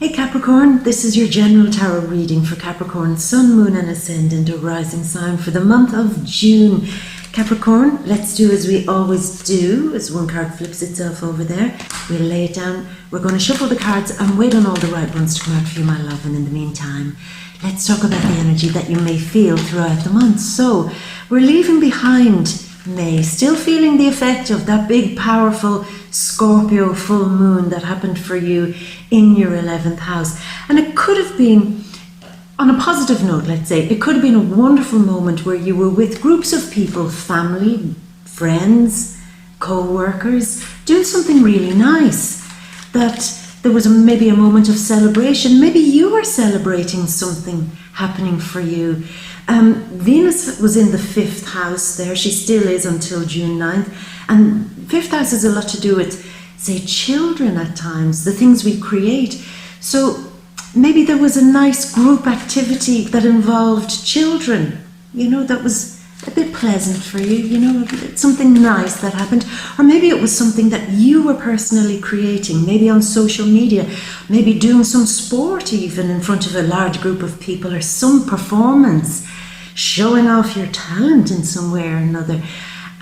Hey Capricorn, this is your general tarot reading for Capricorn, Sun, Moon and Ascendant or Rising sign for the month of June. Capricorn, let's do as we always do, as one card flips itself over there. We'll lay it down, we're going to shuffle the cards and wait on all the right ones to come out for you, my love. And in the meantime, let's talk about the energy that you may feel throughout the month. So, we're leaving behind May, still feeling the effect of that big, powerful Scorpio full moon that happened for you in your 11th house. And it could have been, on a positive note, let's say, it could have been a wonderful moment where you were with groups of people, family, friends, co-workers, doing something really nice. That there was maybe a moment of celebration. Maybe you were celebrating something happening for you. Venus was in the 5th house there. She still is until June 9th. And 5th house has a lot to do with, say, children at times, the things we create. So maybe there was a nice group activity that involved children, you know, that was a bit pleasant for you, you know, something nice that happened. Or maybe it was something that you were personally creating, maybe on social media, maybe doing some sport even in front of a large group of people, or some performance, showing off your talent in some way or another.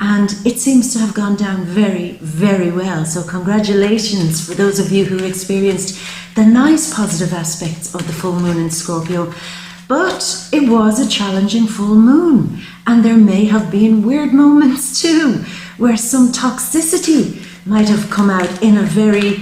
And it seems to have gone down very, very well. So congratulations for those of you who experienced the nice positive aspects of the full moon in Scorpio. But it was a challenging full moon. And there may have been weird moments too, where some toxicity might have come out in a very,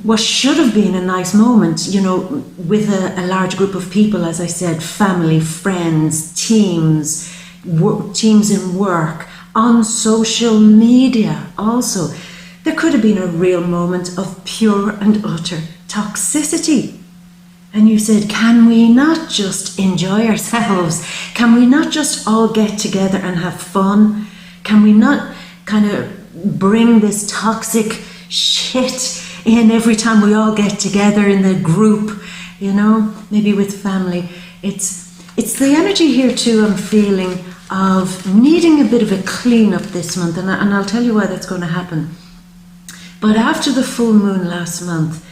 what should have been a nice moment, you know, with a large group of people, as I said, family, friends, teams in work, on social media also. There could have been a real moment of pure and utter toxicity. And you said, can we not just enjoy ourselves? Can we not just all get together and have fun? Can we not kind of bring this toxic shit in every time we all get together in the group, you know, maybe with family? It's the energy here too, I'm feeling, of needing a bit of a clean-up this month, and I'll tell you why that's going to happen. But after the full moon last month,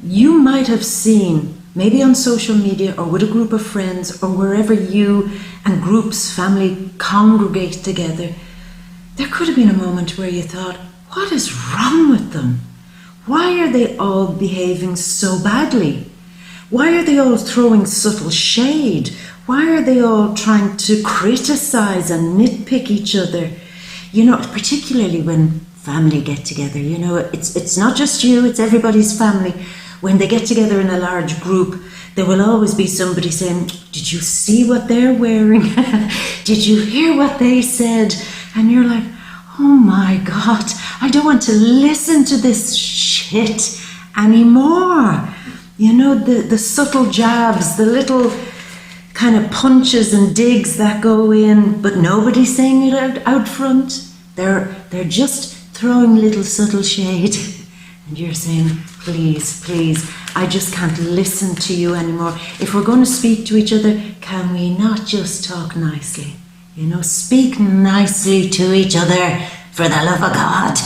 you might have seen, maybe on social media or with a group of friends or wherever you and groups, family congregate together, there could have been a moment where you thought, what is wrong with them? Why are they all behaving so badly? Why are they all throwing subtle shade? Why are they all trying to criticize and nitpick each other? You know, particularly when family get together, you know, it's not just you, it's everybody's family. When they get together in a large group, there will always be somebody saying, did you see what they're wearing? Did you hear what they said? And you're like, oh my God, I don't want to listen to this shit anymore. You know, the subtle jabs, the little kind of punches and digs that go in, but nobody's saying it out front. They're just throwing little subtle shade. And you're saying, please, please, I just can't listen to you anymore. If we're going to speak to each other, can we not just talk nicely? You know, speak nicely to each other, for the love of God.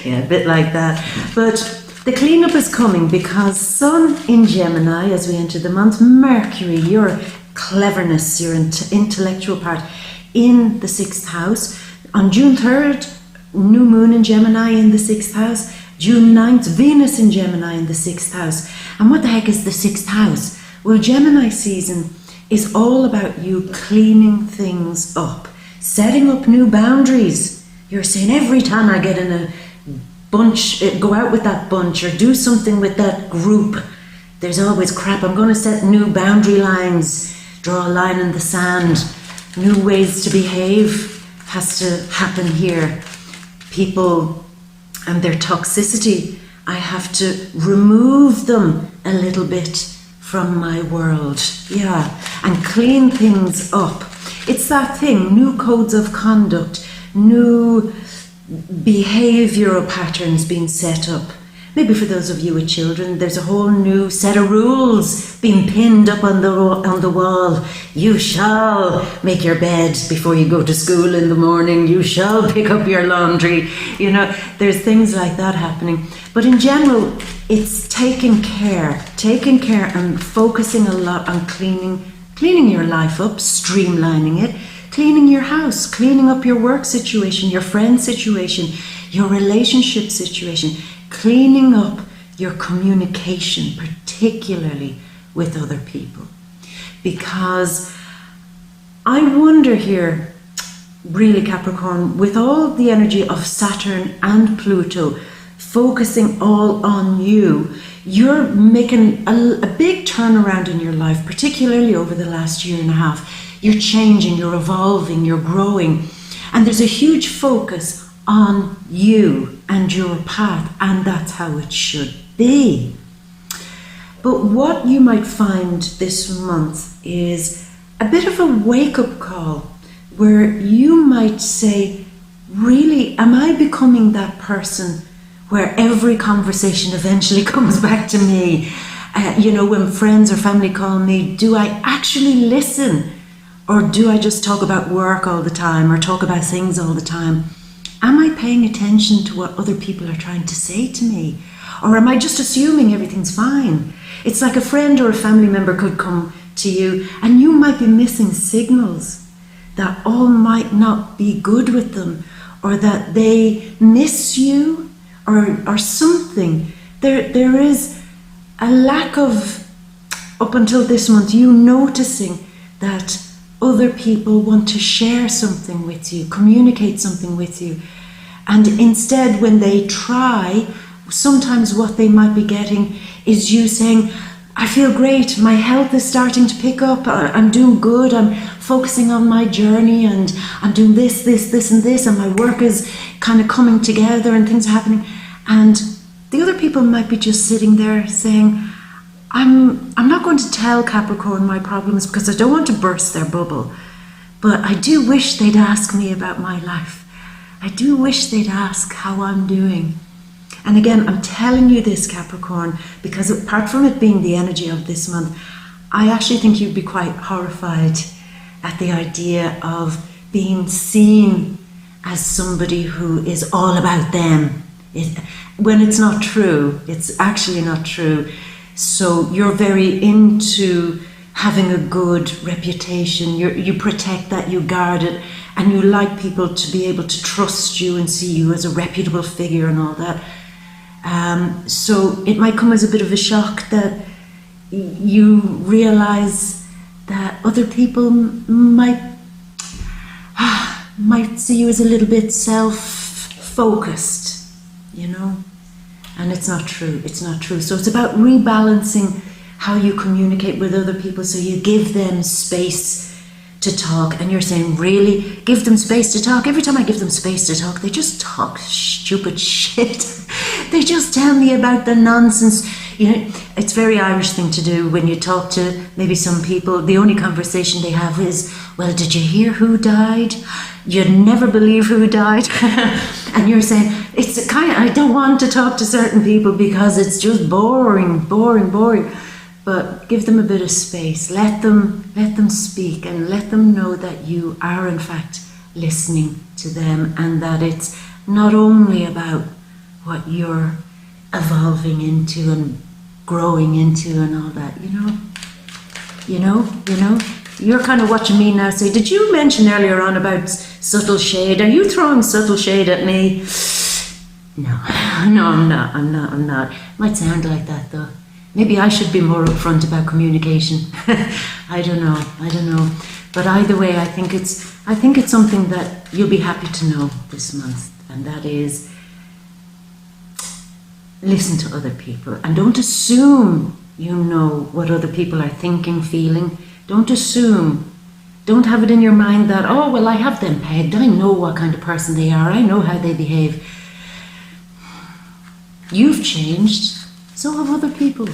Yeah, a bit like that. But the cleanup is coming because Sun in Gemini, as we enter the month, Mercury, your cleverness, your intellectual part, in the 6th house. On June 3rd, new moon in Gemini in the 6th house. June 9th, Venus in Gemini in the 6th house. And what the heck is the 6th house? Well, Gemini season is all about you cleaning things up, setting up new boundaries. You're saying, every time I get in a bunch, go out with that bunch or do something with that group, there's always crap. I'm going to set new boundary lines, draw a line in the sand. New ways to behave has to happen here. People and their toxicity, I have to remove them a little bit from my world. Yeah, and clean things up. It's that thing, new codes of conduct, new behavioral patterns being set up, Maybe for those of you with children, there's a whole new set of rules being pinned up on the wall. You shall make your bed before you go to school in the morning. You shall pick up your laundry. You know, there's things like that happening. But in general, it's taking care and focusing a lot on cleaning your life up, streamlining it, cleaning your house, cleaning up your work situation, your friend situation, your relationship situation, cleaning up your communication, particularly with other people. Because I wonder here, really, Capricorn, with all the energy of Saturn and Pluto focusing all on you, you're making a big turnaround in your life, particularly over the last year and a half. You're changing, you're evolving, you're growing, and there's a huge focus on you and your path, and that's how it should be. But what you might find this month is a bit of a wake-up call where you might say, really, am I becoming that person where every conversation eventually comes back to me? You know, when friends or family call me, do I actually listen? Or do I just talk about work all the time or talk about things all the time? Am I paying attention to what other people are trying to say to me? Or am I just assuming everything's fine? It's like a friend or a family member could come to you and you might be missing signals that all might not be good with them, or that they miss you, or something. There is a lack of, up until this month, you noticing that other people want to share something with you, communicate something with you. And instead, when they try, sometimes what they might be getting is you saying, I feel great, my health is starting to pick up, I'm doing good, I'm focusing on my journey, and I'm doing this, and this, and my work is kind of coming together and things are happening. And the other people might be just sitting there saying, I'm not going to tell Capricorn my problems because I don't want to burst their bubble, but I do wish they'd ask me about my life. I do wish they'd ask how I'm doing. And again, I'm telling you this, Capricorn, because apart from it being the energy of this month, I actually think you'd be quite horrified at the idea of being seen as somebody who is all about them. When it's not true, it's actually not true. So you're very into having a good reputation. You protect that, you guard it, and you like people to be able to trust you and see you as a reputable figure and all that. So it might come as a bit of a shock that you realize that other people might see you as a little bit self-focused, you know. And it's not true, it's not true. So it's about rebalancing how you communicate with other people, so you give them space to talk. And you're saying, really? Give them space to talk? Every time I give them space to talk, they just talk stupid shit. They just tell me about the nonsense. You know, it's a very Irish thing to do when you talk to maybe some people. The only conversation they have is, well, did you hear who died? You'd never believe who died. And you're saying, it's a kind of, I don't want to talk to certain people because it's just boring. But give them a bit of space. Let them speak, and let them know that you are in fact listening to them, and that it's not only about what you're evolving into and growing into and all that, you know. You're kind of watching me now say, did you mention earlier on about subtle shade? Are you throwing subtle shade at me? No, I'm not. Might sound like that though. Maybe I should be more upfront about communication. I don't know. But either way, I think it's something that you'll be happy to know this month, and that is, listen to other people and don't assume you know what other people are thinking, feeling. Don't assume. Don't have it in your mind that, oh, well, I have them pegged. I know what kind of person they are. I know how they behave. You've changed. So have other people.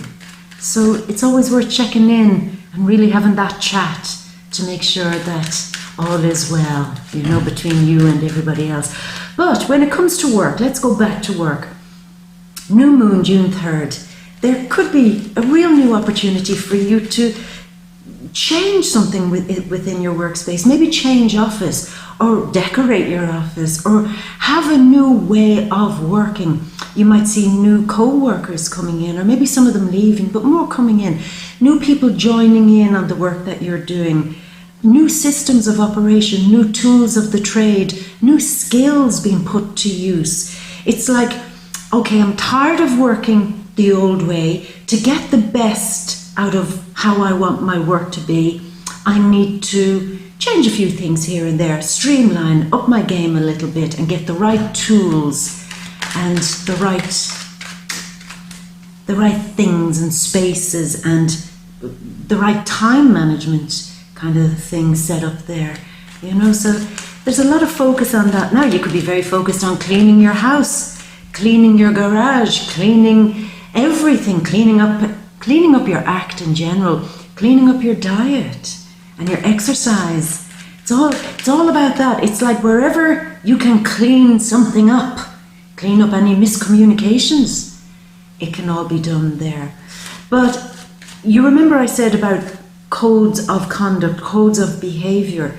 So it's always worth checking in and really having that chat to make sure that all is well, you know, between you and everybody else. But when it comes to work, let's go back to work. New moon, June 3rd. There could be a real new opportunity for you to change something within your workspace. Maybe change office, or decorate your office, or have a new way of working. You might see new co-workers coming in, or maybe some of them leaving, but more coming in. New people joining in on the work that you're doing. New systems of operation, new tools of the trade, new skills being put to use. It's like, okay, I'm tired of working the old way. To get the best out of how I want my work to be, I need to change a few things here and there, streamline, up my game a little bit, and get the right tools and the right things and spaces and the right time management kind of thing set up there. You know, so there's a lot of focus on that. Now you could be very focused on cleaning your house, cleaning your garage, cleaning everything, cleaning up your act in general, cleaning up your diet and your exercise. It's all about that. It's like wherever you can clean something up, clean up any miscommunications, it can all be done there. But you remember I said about codes of conduct, codes of behavior.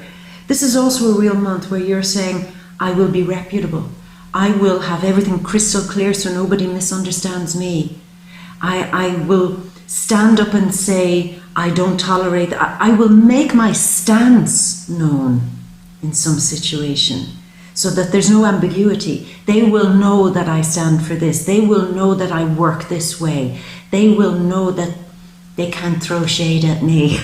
This is also a real month where you're saying, I will be reputable. I will have everything crystal clear so nobody misunderstands me. I will stand up and say, I don't tolerate that. I will make my stance known in some situation so that there's no ambiguity. They will know that I stand for this. They will know that I work this way. They will know that they can't throw shade at me.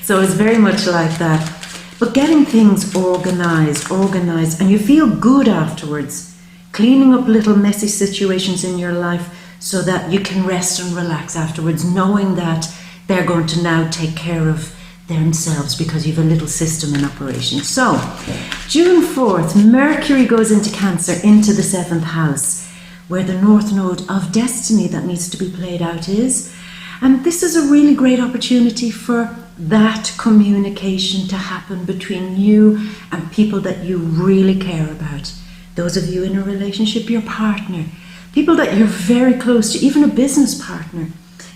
So it's very much like that. But getting things organized, and you feel good afterwards, cleaning up little messy situations in your life so that you can rest and relax afterwards, knowing that they're going to now take care of themselves because you have a little system in operation. So, June 4th, Mercury goes into Cancer, into the 7th house, where the North Node of Destiny that needs to be played out is. And this is a really great opportunity for that communication to happen between you and people that you really care about. Those of you in a relationship, your partner, people that you're very close to, even a business partner.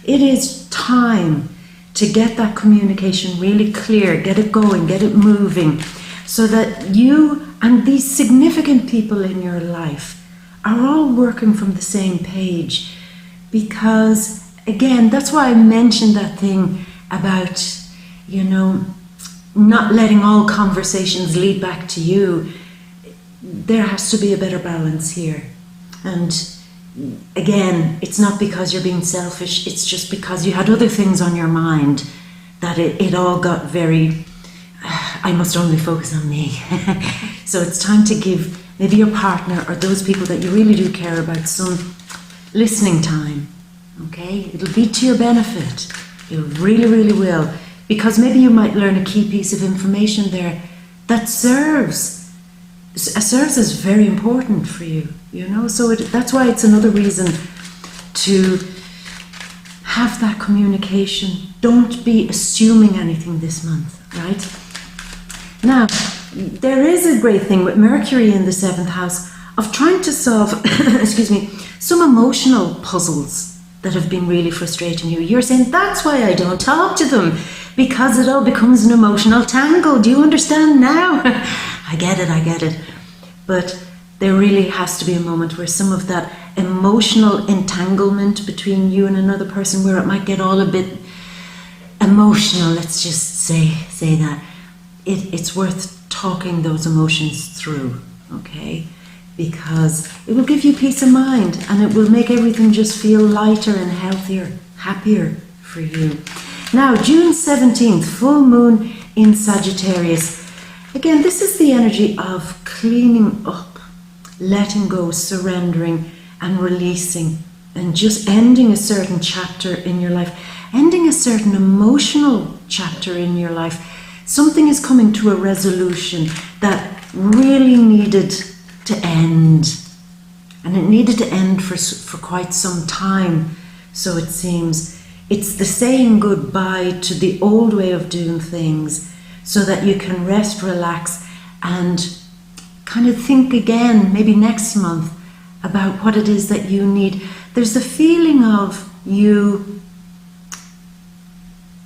It is time to get that communication really clear, get it going, get it moving, so that you and these significant people in your life are all working from the same page. Because, again, that's why I mentioned that thing about, you know, not letting all conversations lead back to you. There has to be a better balance here. And again, it's not because you're being selfish, it's just because you had other things on your mind that it all got very, I must only focus on me. So it's time to give maybe your partner or those people that you really do care about some listening time, okay? It'll be to your benefit. It really, really will. Because maybe you might learn a key piece of information there that serves as very important for you, you know? So that's why it's another reason to have that communication. Don't be assuming anything this month, right? Now, there is a great thing with Mercury in the 7th house of trying to solve, excuse me, some emotional puzzles that have been really frustrating you. You're saying, that's why I don't talk to them, because it all becomes an emotional tangle. Do you understand now? I get it. But there really has to be a moment where some of that emotional entanglement between you and another person, where it might get all a bit emotional, let's just say that, it's worth talking those emotions through, okay? Because it will give you peace of mind and it will make everything just feel lighter and healthier, happier for you. Now, June 17th, full moon in Sagittarius. Again, this is the energy of cleaning up, letting go, surrendering and releasing, and just ending a certain chapter in your life, ending a certain emotional chapter in your life. Something is coming to a resolution that really needed to end, and it needed to end for quite some time, so it seems. It's the saying goodbye to the old way of doing things so that you can rest, relax, and kind of think again, maybe next month, about what it is that you need. there's the feeling of you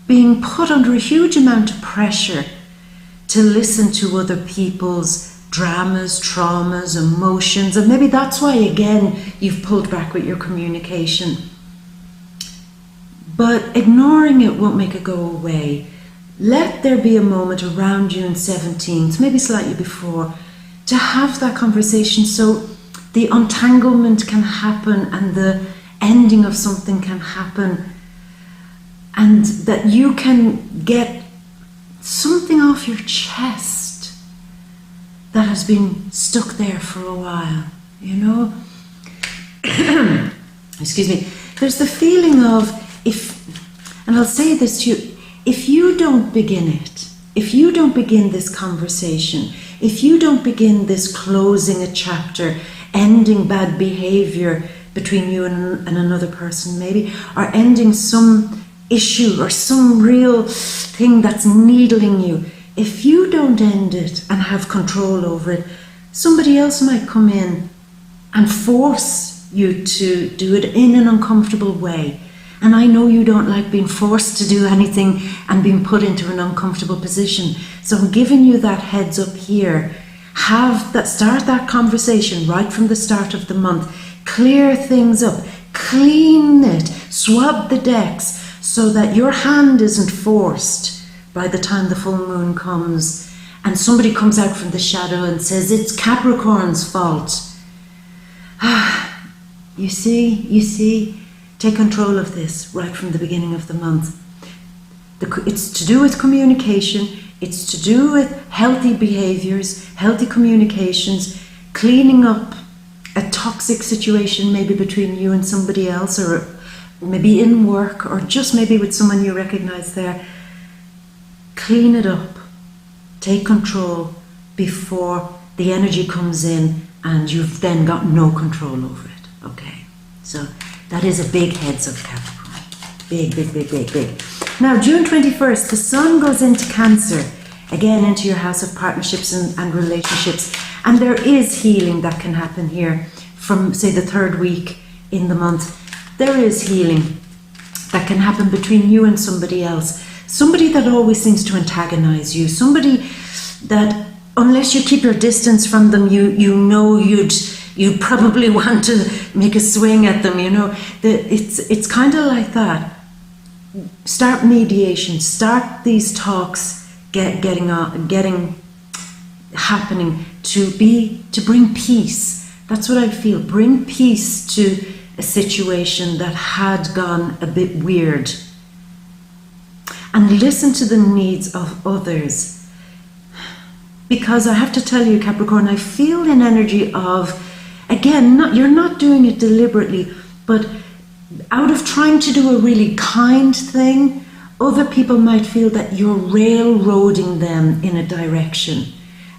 being put under a huge amount of pressure to listen to other people's dramas, traumas, emotions, and maybe that's why, again, you've pulled back with your communication. But ignoring it won't make it go away. Let there be a moment around June 17th, maybe slightly before, to have that conversation so the untanglement can happen and the ending of something can happen, and that you can get something off your chest that has been stuck there for a while, you know? Excuse me. There's the feeling of, and I'll say this to you, if you don't begin it, if you don't begin this conversation, if you don't begin this closing a chapter, ending bad behavior between you and another person maybe, or ending some issue or some real thing that's needling you, if you don't end it and have control over it, somebody else might come in and force you to do it in an uncomfortable way. And I know you don't like being forced to do anything and being put into an uncomfortable position. So I'm giving you that heads up here. Start that conversation right from the start of the month. Clear things up, clean it, swab the decks so that your hand isn't forced by the time the full moon comes and somebody comes out from the shadow and says, it's Capricorn's fault. You see, take control of this right from the beginning of the month. It's to do with communication, it's to do with healthy behaviors, healthy communications, cleaning up a toxic situation maybe between you and somebody else, or maybe in work, or just maybe with someone you recognize there. Clean it up, take control before the energy comes in and you've then got no control over it. Okay, so that is a big heads up, Capricorn. Big, big, big, big, big. Now, June 21st, the sun goes into Cancer, again into your house of partnerships and relationships. And there is healing that can happen here from, say, the third week in the month. There is healing that can happen between you and somebody else. Somebody that always seems to antagonize you. Somebody that, unless you keep your distance from them, you know you'd probably want to make a swing at them, you know. It's kind of like that. Start mediation, start these talks getting happening to bring peace. That's what I feel. Bring peace to a situation that had gone a bit weird. And listen to the needs of others. Because I have to tell you, Capricorn, I feel an energy of, again, you're not doing it deliberately, but out of trying to do a really kind thing, other people might feel that you're railroading them in a direction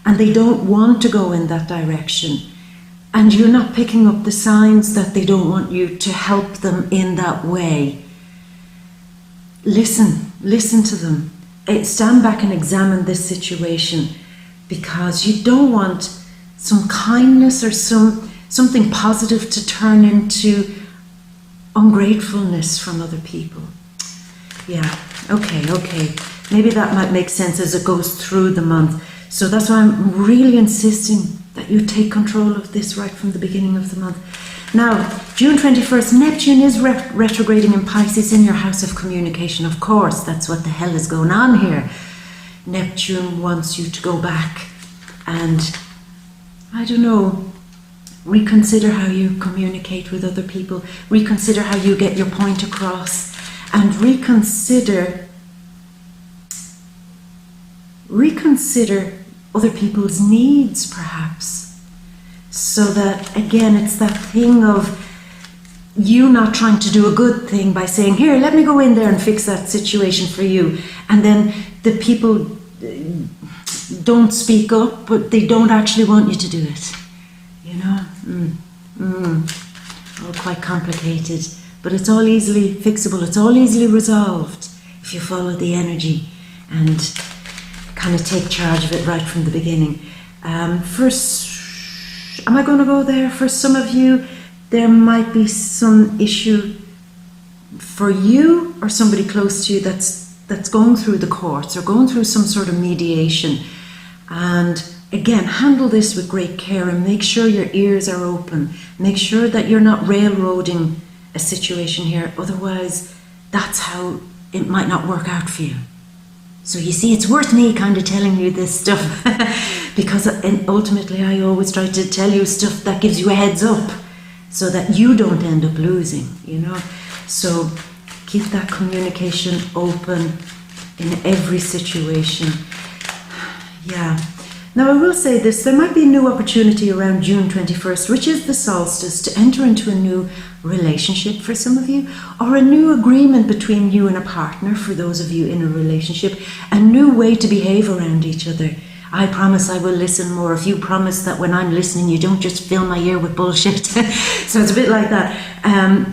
and they don't want to go in that direction. And you're not picking up the signs that they don't want you to help them in that way. Listen to them. Stand back and examine this situation, because you don't want some kindness or something positive to turn into ungratefulness from other people. Yeah, okay. Maybe that might make sense as it goes through the month. So that's why I'm really insisting that you take control of this right from the beginning of the month. Now, June 21st, Neptune is retrograding in Pisces in your house of communication. Of course, that's what the hell is going on here. Neptune wants you to go back and, I don't know, reconsider how you communicate with other people, reconsider how you get your point across, and reconsider other people's needs, perhaps. So that, again, it's that thing of you not trying to do a good thing by saying, here, let me go in there and fix that situation for you. And then the people don't speak up, but they don't actually want you to do it. You know? All quite complicated. But it's all easily fixable. It's all easily resolved if you follow the energy and kind of take charge of it right from the beginning. Am I going to go there? For some of you, there might be some issue for you or somebody close to you that's going through the courts or going through some sort of mediation. And again, handle this with great care and make sure your ears are open. Make sure that you're not railroading a situation here. Otherwise, that's how it might not work out for you. So you see, it's worth me kind of telling you this stuff because ultimately I always try to tell you stuff that gives you a heads up so that you don't end up losing, you know. So keep that communication open in every situation. Yeah. Now I will say this, there might be a new opportunity around June 21st, which is the solstice, to enter into a new relationship for some of you, or a new agreement between you and a partner for those of you in a relationship, a new way to behave around each other. I promise I will listen more. If you promise that when I'm listening you don't just fill my ear with bullshit. So it's a bit like that.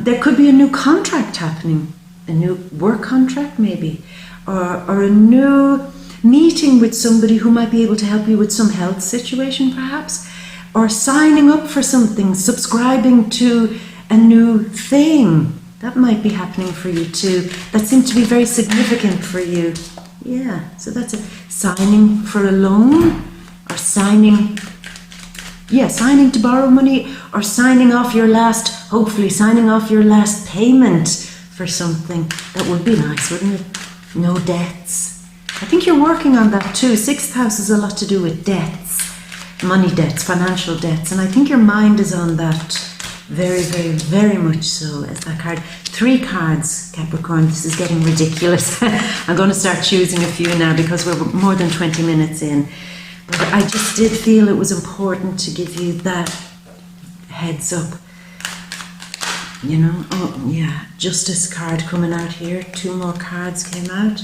There could be a new contract happening, a new work contract maybe, or a new meeting with somebody who might be able to help you with some health situation perhaps, or signing up for something, subscribing to a new thing. That might be happening for you too. That seems to be very significant for you. Yeah, so that's a signing for a loan, or signing to borrow money, or signing off your last, hopefully signing off your last payment for something. That would be nice, wouldn't it? No debts. I think you're working on that too. Sixth house has a lot to do with debts, money debts, financial debts, and I think your mind is on that very, very, very much so as that card. 3 cards, Capricorn. This is getting ridiculous. I'm going to start choosing a few now because we're more than 20 minutes in. But I just did feel it was important to give you that heads up. You know, oh yeah, Justice card coming out here. 2 more cards came out.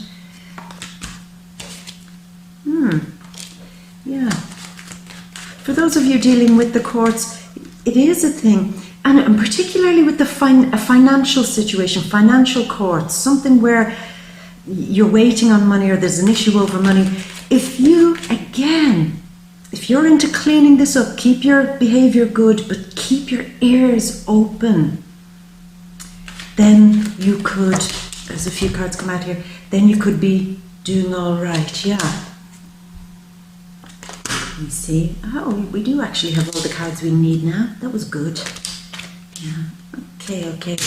Yeah. For those of you dealing with the courts, it is a thing. And particularly with the a financial situation, financial courts, something where you're waiting on money or there's an issue over money. If you're into cleaning this up, keep your behavior good, but keep your ears open, then you could, there's a few cards come out here, then you could be doing all right, yeah. Let me see. Oh, we do actually have all the cards we need now. That was good. Yeah. Okay.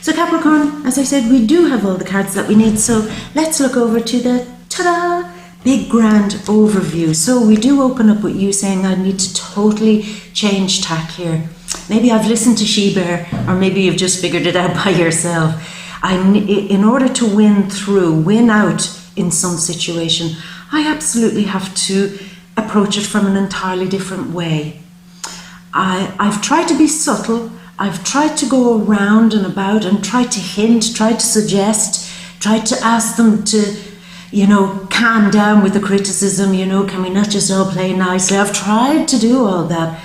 So Capricorn, as I said, we do have all the cards that we need. So let's look over to the ta-da, big grand overview. So we do open up with you saying I need to totally change tack here. Maybe I've listened to She-Bear, or maybe you've just figured it out by yourself. In order to win out in some situation, I absolutely have to approach it from an entirely different way. I've tried to be subtle. I've tried to go around and about and try to hint, try to suggest, try to ask them to, calm down with the criticism, can we not just all play nicely? I've tried to do all that,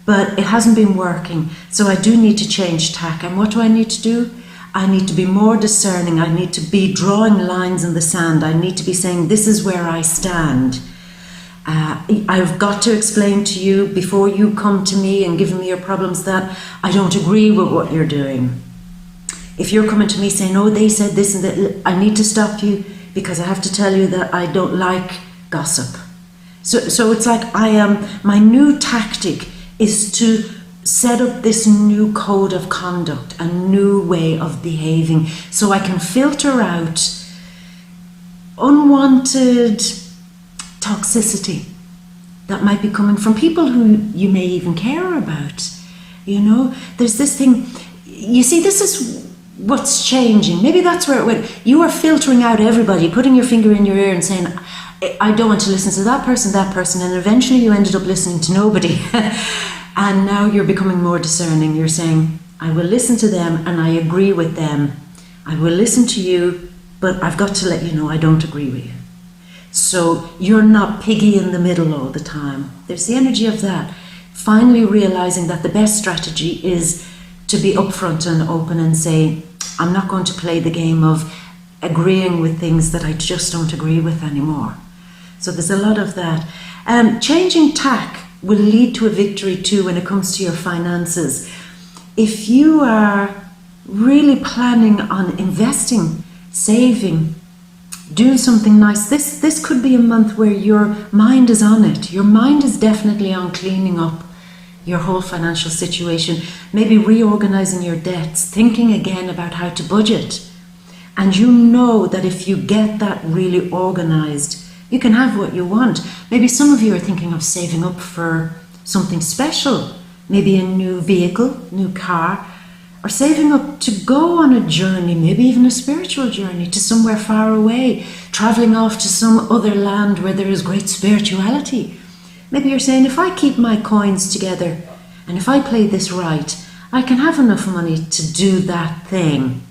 but it hasn't been working. So I do need to change tack. And what do I need to do? I need to be more discerning. I need to be drawing lines in the sand. I need to be saying, this is where I stand. I've got to explain to you before you come to me and giving me your problems that I don't agree with what you're doing. If you're coming to me saying, oh, they said this and that, I need to stop you because I have to tell you that I don't like gossip. So it's like my new tactic is to set up this new code of conduct, a new way of behaving, so I can filter out unwanted toxicity that might be coming from people who you may even care about. There's this thing, you see, this is what's changing. Maybe that's where it went. You are filtering out everybody, putting your finger in your ear and saying, I don't want to listen to that person, and eventually you ended up listening to nobody. And now you're becoming more discerning. You're saying, I will listen to them and I agree with them. I will listen to you, but I've got to let you know I don't agree with you. So you're not piggy in the middle all the time. There's the energy of that. Finally realizing that the best strategy is to be upfront and open and say, I'm not going to play the game of agreeing with things that I just don't agree with anymore. So there's a lot of that. Changing tack will lead to a victory too when it comes to your finances. if you are really planning on investing, saving, doing something nice, this could be a month where your mind is on it. Your mind is definitely on cleaning up your whole financial situation, maybe reorganizing your debts, thinking again about how to budget. And you know that if you get that really organized, you can have what you want. Maybe some of you are thinking of saving up for something special, maybe a new vehicle, new car, or saving up to go on a journey, maybe even a spiritual journey to somewhere far away, traveling off to some other land where there is great spirituality. Maybe you're saying, if I keep my coins together and if I play this right, I can have enough money to do that thing.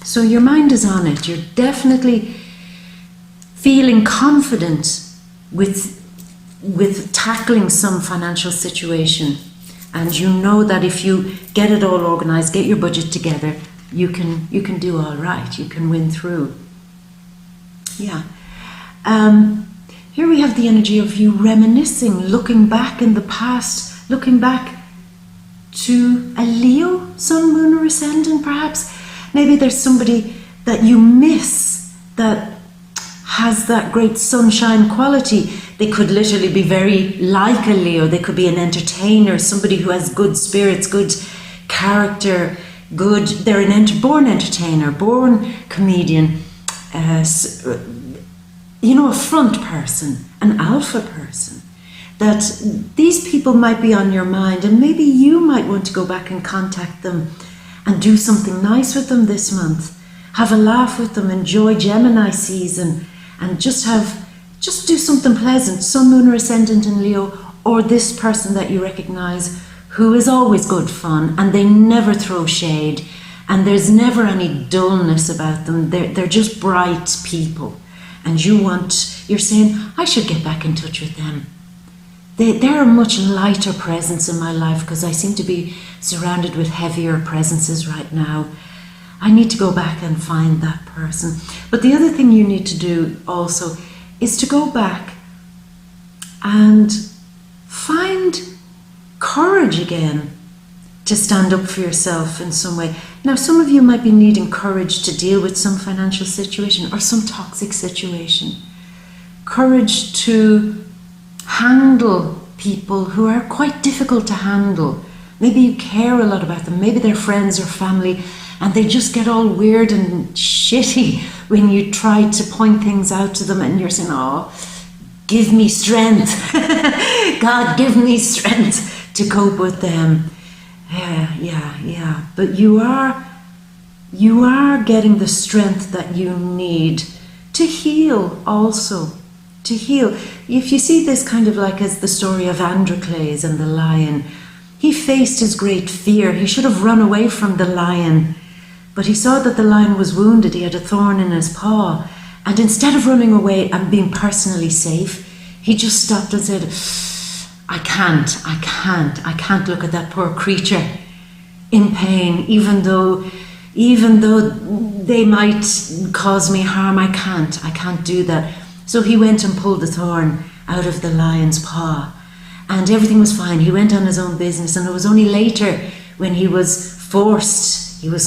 So your mind is on it. You're definitely feeling confident with tackling some financial situation. And you know that if you get it all organized, get your budget together, you can do all right. You can win through. Yeah. Here we have the energy of you reminiscing, looking back in the past, looking back to a Leo, Sun, Moon or Ascendant perhaps. Maybe there's somebody that you miss that has that great sunshine quality. They could literally be very like a Leo. They could be an entertainer, somebody who has good spirits, good character, they're born entertainer, born comedian, a front person, an alpha person. That these people might be on your mind, and maybe you might want to go back and contact them and do something nice with them this month. Have a laugh with them, enjoy Gemini season, and just do something pleasant. Sun, Moon or Ascendant in Leo, or this person that you recognize who is always good fun and they never throw shade and there's never any dullness about them. They're just bright people, and you're saying, I should get back in touch with them. They're a much lighter presence in my life because I seem to be surrounded with heavier presences right now. I need to go back and find that person. But the other thing you need to do also is to go back and find courage again to stand up for yourself in some way. Now, some of you might be needing courage to deal with some financial situation or some toxic situation. Courage to handle people who are quite difficult to handle. Maybe you care a lot about them. Maybe they're friends or family, and they just get all weird and shitty when you try to point things out to them, and you're saying, oh, give me strength. God, give me strength to cope with them. Yeah. But you are getting the strength that you need to heal also. To heal. If you see this kind of like as the story of Androcles and the lion, he faced his great fear. He should have run away from the lion, but he saw that the lion was wounded. He had a thorn in his paw. And instead of running away and being personally safe, he just stopped and said, I can't look at that poor creature in pain, even though they might cause me harm. I can't do that. So he went and pulled the thorn out of the lion's paw, and everything was fine. He went on his own business, and it was only later when he was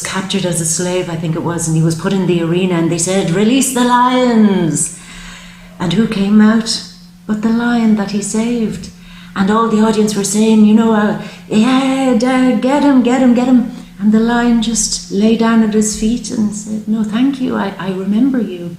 captured as a slave, I think it was, and he was put in the arena, and they said, release the lions. And who came out but the lion that he saved? And all the audience were saying, yeah, get him. And the lion just lay down at his feet and said, no, thank you, I remember you.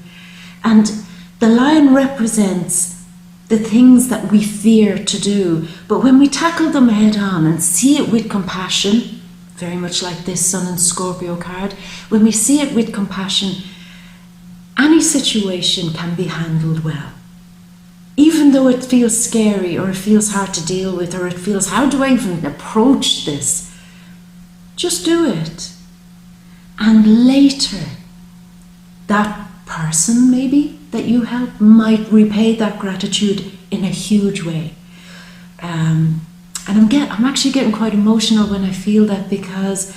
And the lion represents the things that we fear to do, but when we tackle them head on and see it with compassion, very much like this Sun and Scorpio card, when we see it with compassion, any situation can be handled well. Even though it feels scary, or it feels hard to deal with, or it feels, how do I even approach this? Just do it. And later, that person maybe that you help might repay that gratitude in a huge way. And I'm actually getting quite emotional when I feel that, because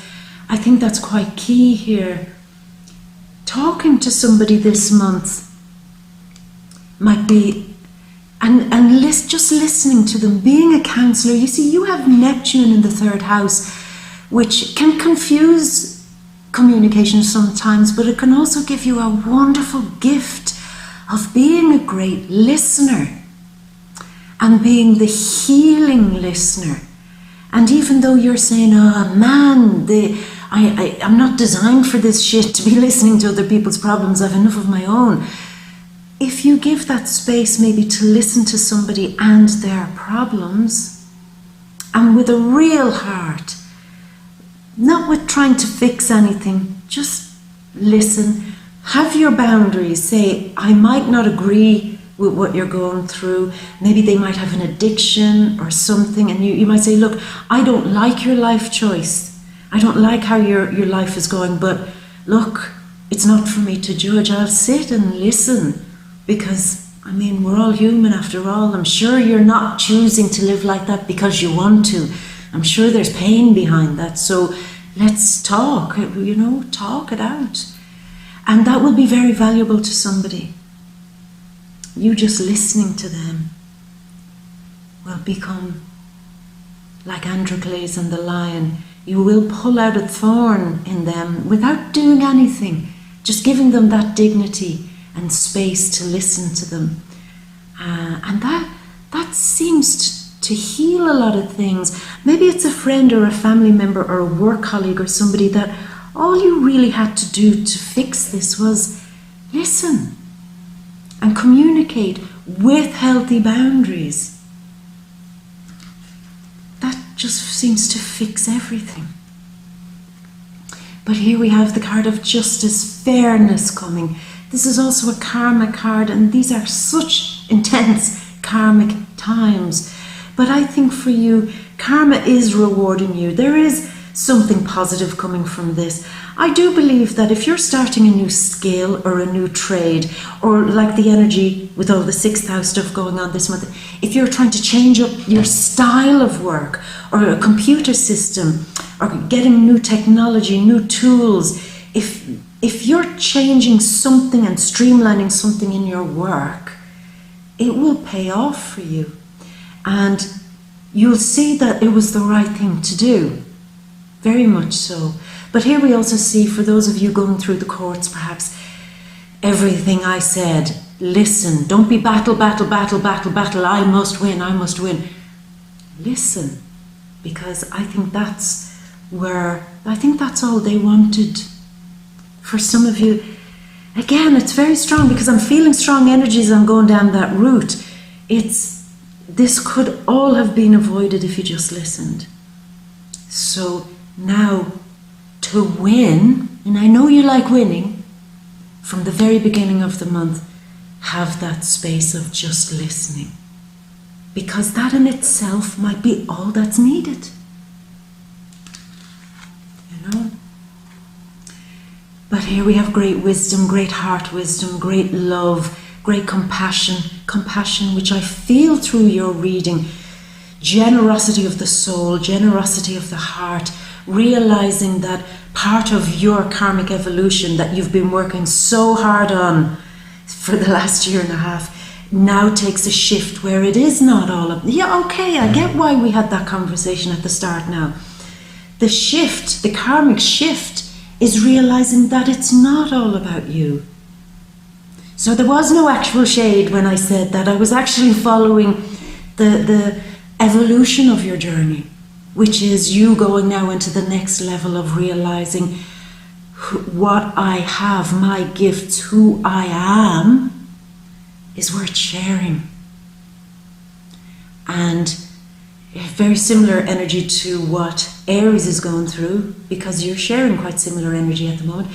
I think that's quite key here. Talking to somebody this month might be, just listening to them, being a counselor. You see, you have Neptune in the third house, which can confuse communication sometimes, but it can also give you a wonderful gift of being a great listener and being the healing listener. And even though you're saying, oh man, I'm not designed for this shit, to be listening to other people's problems, I've enough of my own. If you give that space maybe to listen to somebody and their problems, and with a real heart, not with trying to fix anything, just listen, have your boundaries, say, I might not agree with what you're going through. Maybe they might have an addiction or something, and you might say, look, I don't like your life choice. I don't like how your life is going, but look, it's not for me to judge. I'll sit and listen, because, I mean, we're all human after all. I'm sure you're not choosing to live like that because you want to. I'm sure there's pain behind that. So let's talk, talk it out. And that will be very valuable to somebody. You just listening to them will become like Androcles and the lion. You will pull out a thorn in them without doing anything, just giving them that dignity and space to listen to them. And that seems to heal a lot of things. Maybe it's a friend or a family member or a work colleague or somebody that all you really had to do to fix this was listen and communicate with healthy boundaries. That just seems to fix everything. But here we have the card of justice, fairness coming. This is also a karma card, and these are such intense karmic times. But I think for you, karma is rewarding you. There is something positive coming from this. I do believe that if you're starting a new skill or a new trade, or like the energy with all the 6th house stuff going on this month, if you're trying to change up your style of work or a computer system or getting new technology, new tools, if you're changing something and streamlining something in your work, it will pay off for you. And you'll see that it was the right thing to do. Very much so. But here we also see, for those of you going through the courts, perhaps, everything I said, listen, don't be battle, I must win. Listen, because I think that's all they wanted. For some of you, again, it's very strong, because I'm feeling strong energies. I'm going down that route. This could all have been avoided if you just listened. So now, to win, and I know you like winning, from the very beginning of the month, have that space of just listening. Because that in itself might be all that's needed. You know? But here we have great wisdom, great heart wisdom, great love, great compassion which I feel through your reading, generosity of the soul, generosity of the heart, realizing that part of your karmic evolution that you've been working so hard on for the last year and a half now takes a shift where it is not all of, I get why we had that conversation at the start now. The shift, the karmic shift, is realizing that it's not all about you. So there was no actual shade when I said that. I was actually following the evolution of your journey, which is you going now into the next level of realizing what I have, my gifts, who I am, is worth sharing. And very similar energy to what Aries is going through, because you're sharing quite similar energy at the moment.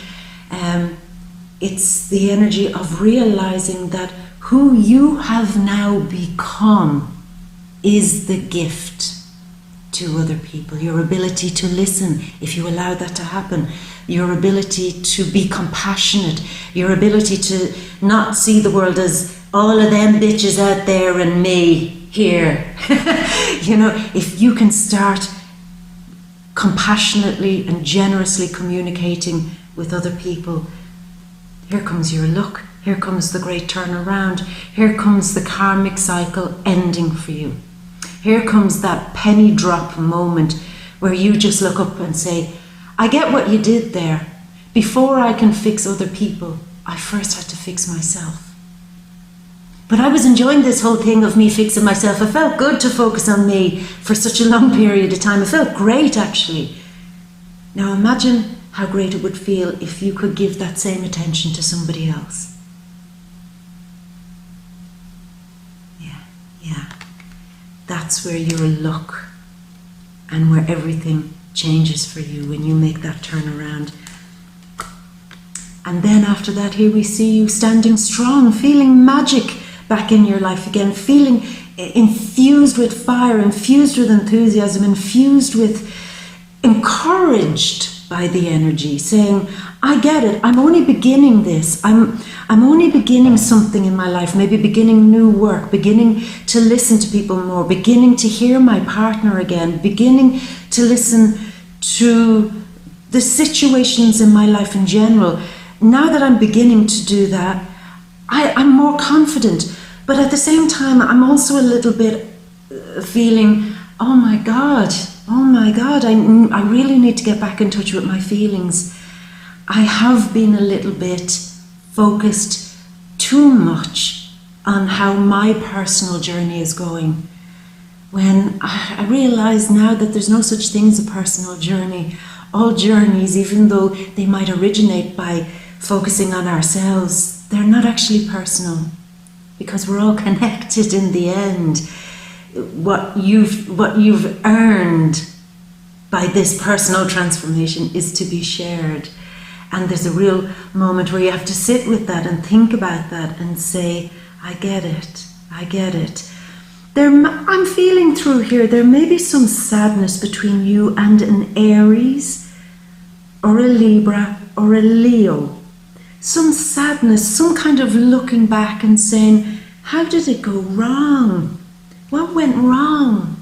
It's the energy of realizing that who you have now become is the gift to other people. Your ability to listen, if you allow that to happen. Your ability to be compassionate. Your ability to not see the world as all of them bitches out there and me here. If you can start compassionately and generously communicating with other people, here comes your luck. Here comes the great turnaround. Here comes the karmic cycle ending for you. Here comes that penny drop moment where you just look up and say, I get what you did there. Before I can fix other people, I first had to fix myself. But I was enjoying this whole thing of me fixing myself. I felt good to focus on me for such a long period of time. It felt great, actually. Now imagine how great it would feel if you could give that same attention to somebody else. Yeah. That's where your luck and where everything changes for you when you make that turnaround. And then after that, here we see you standing strong, feeling magic back in your life again, feeling infused with fire, infused with enthusiasm, infused with, encouraged by the energy, saying, I get it, I'm only beginning this, I'm only beginning something in my life, maybe beginning new work, beginning to listen to people more, beginning to hear my partner again, beginning to listen to the situations in my life in general. Now that I'm beginning to do that, I'm more confident. But at the same time, I'm also a little bit feeling, oh my God, I really need to get back in touch with my feelings. I have been a little bit focused too much on how my personal journey is going. When I realize now that there's no such thing as a personal journey. All journeys, even though they might originate by focusing on ourselves, they're not actually personal, because we're all connected in the end. What you've earned by this personal transformation is to be shared. And there's a real moment where you have to sit with that and think about that and say, I get it. I'm feeling through here, there may be some sadness between you and an Aries or a Libra or a Leo. Some sadness, some kind of looking back and saying, how did it go wrong? What went wrong?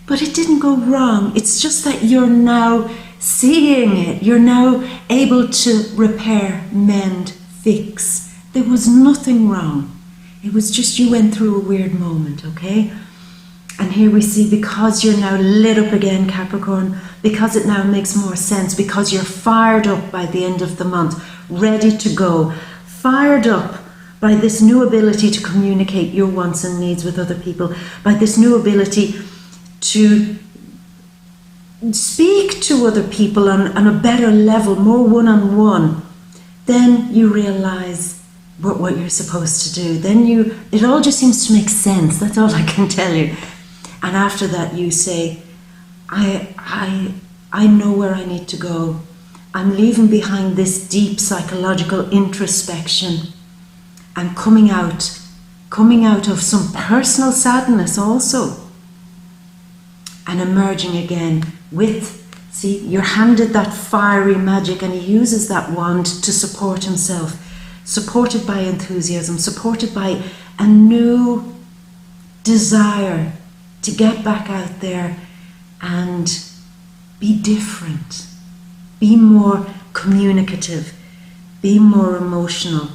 But it didn't go wrong. It's just that you're now seeing it. You're now able to repair, mend, fix. There was nothing wrong. It was just you went through a weird moment, okay? And here we see, because you're now lit up again, Capricorn, because it now makes more sense, because you're fired up by the end of the month, ready to go, fired up by this new ability to communicate your wants and needs with other people, by this new ability to speak to other people on a better level, more one-on-one, then you realize what you're supposed to do. Then it all just seems to make sense. That's all I can tell you. And after that you say, I know where I need to go. I'm leaving behind this deep psychological introspection. I'm coming out of some personal sadness also, and emerging again with, see, you're handed that fiery magic, and he uses that wand to support himself, supported by enthusiasm, supported by a new desire to get back out there and be different, be more communicative, be more emotional.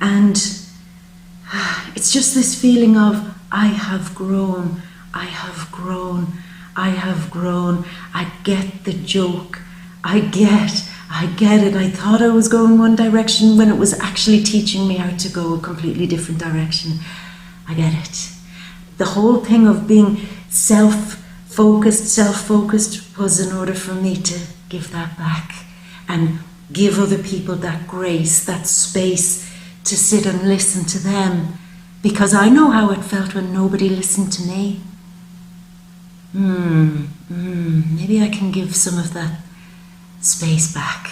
And it's just this feeling of, I have grown, I get the joke, I get it. I thought I was going one direction when it was actually teaching me how to go a completely different direction. I get it. The whole thing of being self-focused was in order for me to give that back and give other people that grace, that space to sit and listen to them, because I know how it felt when nobody listened to me. Maybe I can give some of that space back,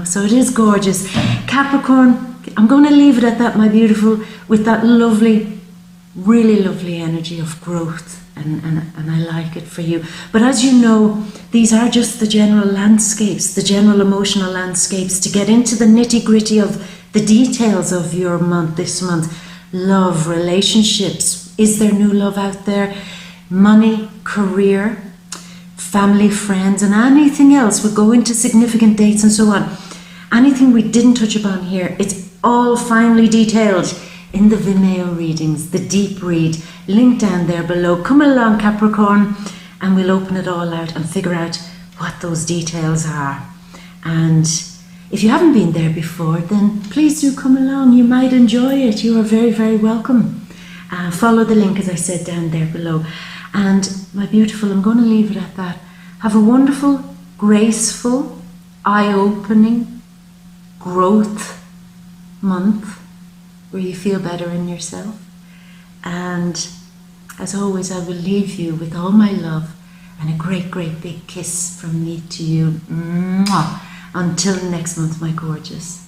so it is gorgeous. Capricorn, I'm going to leave it at that, my beautiful, with that lovely, really lovely energy of growth, and I like it for you. But as you know, these are just the general landscapes, the general emotional landscapes. To get into the nitty-gritty of the details of your month, this month, love, relationships, is there new love out there, money, career, family, friends, and anything else. We'll go into significant dates and so on. Anything we didn't touch upon here, it's all finely detailed in the Vimeo readings, the deep read, link down there below. Come along, Capricorn, and we'll open it all out and figure out what those details are. And if you haven't been there before, then please do come along. You might enjoy it. You are very, very welcome. Follow the link, as I said, down there below. And my beautiful, I'm going to leave it at that. Have a wonderful, graceful, eye-opening, growth month where you feel better in yourself. And as always, I will leave you with all my love and a great, great big kiss from me to you. Mwah. Until next month, my gorgeous.